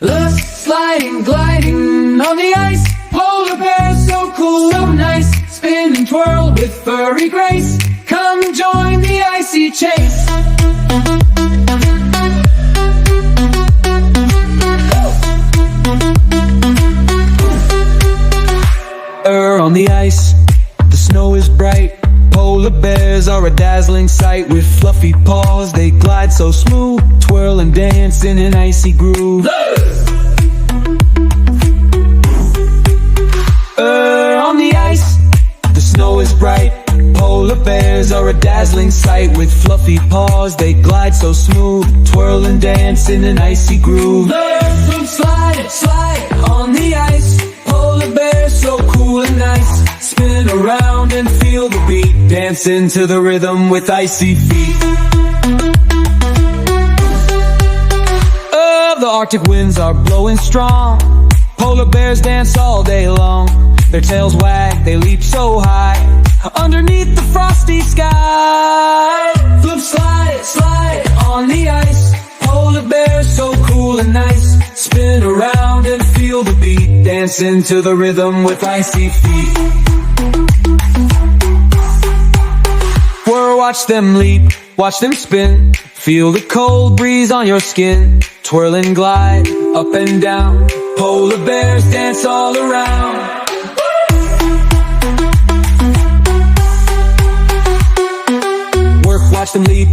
Let's sliding, gliding on the ice. Polar bears so cool, so nice. Spin and twirl with furry grace. Come join the icy chase. On the ice, the snow is bright. Polar bears are a dazzling sight. With fluffy paws, they glide so smooth. Twirl and dance in an icy groove. On the ice, the snow is bright. Polar bears are a dazzling sight. With fluffy paws, they glide so smooth. Twirl and dance in an icy groove. Slide, slide on the ice. Polar bears so cool and nice. Spin around and feel the beat. Dance into the rhythm with icy feet. The Arctic winds are blowing strong. Polar bears dance all day long. Their tails wag, they leap so high. Underneath the frosty sky. Flip, slide, slide on the ice. Polar bears so cool and nice. Spin around and feel the beat. Dance into the rhythm with icy feet. Watch them leap, watch them spin. Feel the cold breeze on your skin. Twirl and glide, up and down. Polar bears dance all around. Watch them leap,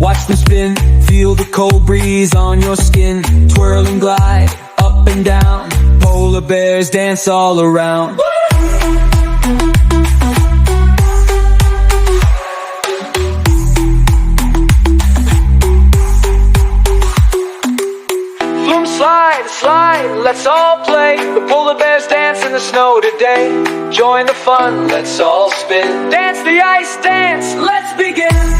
watch them spin. Feel the cold breeze on your skin. Twirl and glide, up and down. Polar bears dance all around. Slide, slide, let's all play. The polar bears dance in the snow today. Join the fun, let's all spin. Dance the ice dance, let's begin.